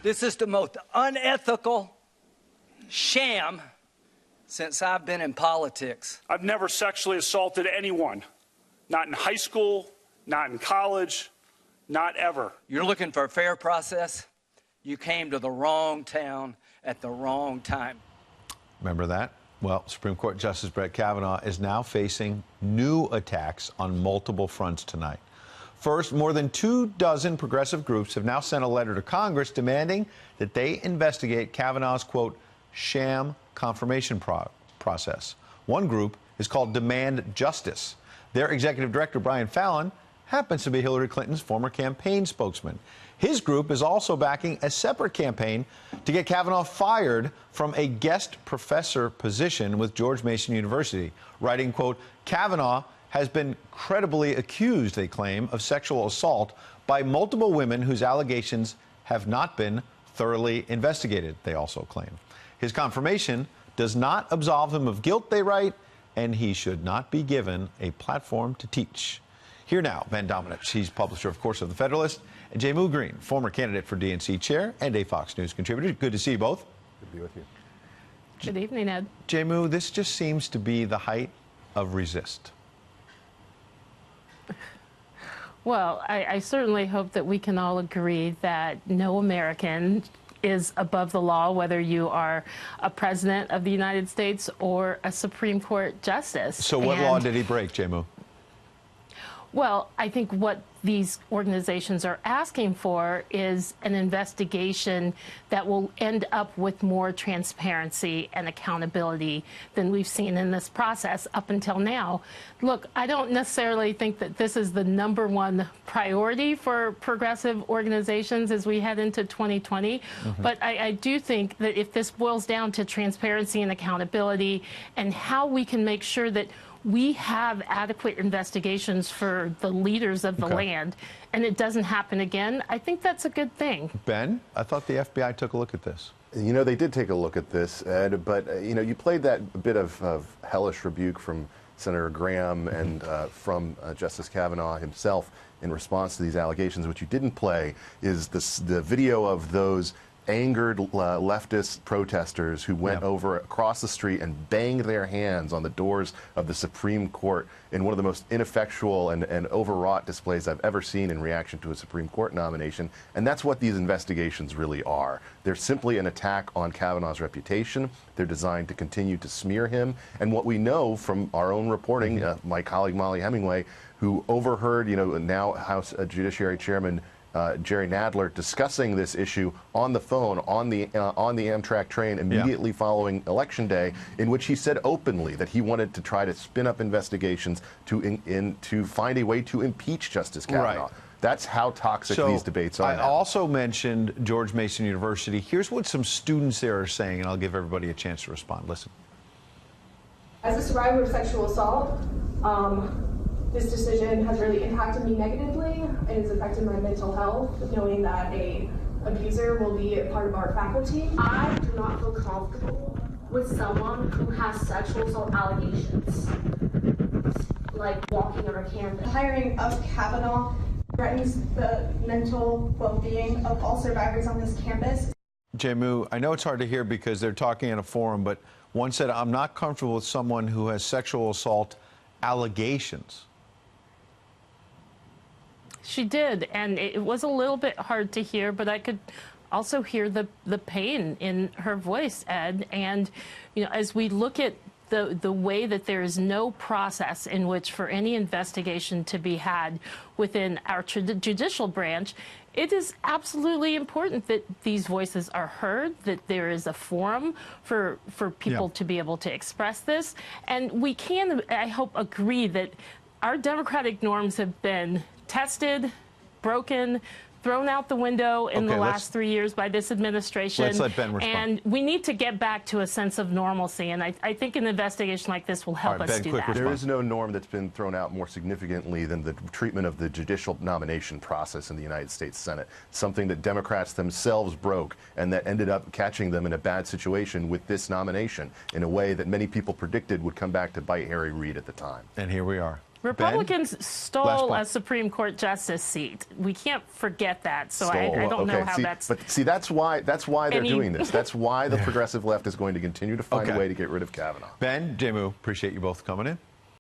This is the most unethical sham since I've been in politics. I've never sexually assaulted anyone. Not in high school, not in college, not ever. You're looking for a fair process? You came to the wrong town at the wrong time. Remember that? Well, Supreme Court Justice Brett Kavanaugh is now facing new attacks on multiple fronts tonight. First, more than 24 progressive groups have now sent a letter to Congress demanding that they investigate Kavanaugh's, quote, sham confirmation process. One group is called Demand Justice. Their executive director, Brian Fallon, happens to be Hillary Clinton's former campaign spokesman. His group is also backing a separate campaign to get Kavanaugh fired from a guest professor position with George Mason University, writing, quote, Kavanaugh has been credibly accused, they claim, of sexual assault by multiple women whose allegations have not been thoroughly investigated, they also claim. His confirmation does not absolve him of guilt, they write, and he should not be given a platform to teach. Here now, Ben Domenech, he's publisher, of course, of The Federalist, and Jaymu Green, former candidate for DNC chair and a Fox News contributor. Good to see you both. Good to be with you. Good evening, Ed. Jaymu, this just seems to be the height of resist. Well, I certainly hope that we can all agree that no American is above the law, whether you are a president of the United States or a Supreme Court justice. So what law did he break, Jaymu? Well, I think what these organizations are asking for is an investigation that will end up with more transparency and accountability than we've seen in this process up until now. Look, I don't necessarily think that this is the #1 priority for progressive organizations as we head into 2020, but I do think that if this boils down to transparency and accountability and how we can make sure that we have adequate investigations for the leaders of the land, and it doesn't happen again, I think that's a good thing. Ben, I thought the FBI took a look at this. You know, they did take a look at this, Ed, but, you know, you played that bit of hellish rebuke from Senator Graham and from Justice Kavanaugh himself in response to these allegations. What you didn't play is the video of those angered leftist protesters who went over across the street and banged their hands on the doors of the Supreme Court in one of the most ineffectual and overwrought displays I've ever seen in reaction to a Supreme Court nomination. And that's what these investigations really are. They're simply an attack on Kavanaugh's reputation. They're designed to continue to smear him. And what we know from our own reporting, my colleague Molly Hemingway, who overheard, you know, now House Judiciary Chairman Jerry Nadler discussing this issue on the phone on the Amtrak train immediately following Election Day, in which he said openly that he wanted to try to spin up investigations to find a way to impeach Justice Kavanaugh. Right. That's how toxic these debates are. I also mentioned George Mason University. Here's what some students there are saying, and I'll give everybody a chance to respond. Listen. As a survivor of sexual assault, this decision has really impacted me negatively, and it's affected my mental health, knowing that an abuser will be a part of our faculty. I do not feel comfortable with someone who has sexual assault allegations, like walking on our campus. The hiring of Kavanaugh threatens the mental well-being of all survivors on this campus. Jaymu, I know it's hard to hear because they're talking in a forum, but one said, I'm not comfortable with someone who has sexual assault allegations. She did, and it was a little bit hard to hear, but I could also hear the pain in her voice, Ed. And, you know, as we look at the way that there is no process in which for any investigation to be had within our judicial branch, it is absolutely important that these voices are heard, that there is a forum for people to be able to express this. And we can, I hope, agree that our democratic norms have been tested, broken, thrown out the window in the last 3 years by this administration. Let's let Ben respond. And we need to get back to a sense of normalcy. And I think an investigation like this will help us do that. There is no norm that's been thrown out more significantly than the treatment of the judicial nomination process in the United States Senate, something that Democrats themselves broke and that ended up catching them in a bad situation with this nomination in a way that many people predicted would come back to bite Harry Reid at the time. And here we are. Republicans stole point. a Supreme Court justice seat. We can't forget that. So I Stole. don't know how see, that's. But see, that's why they're doing this. That's why the progressive left is going to continue to find a Okay. way to get rid of Kavanaugh. Ben, Jemu, appreciate you both coming in.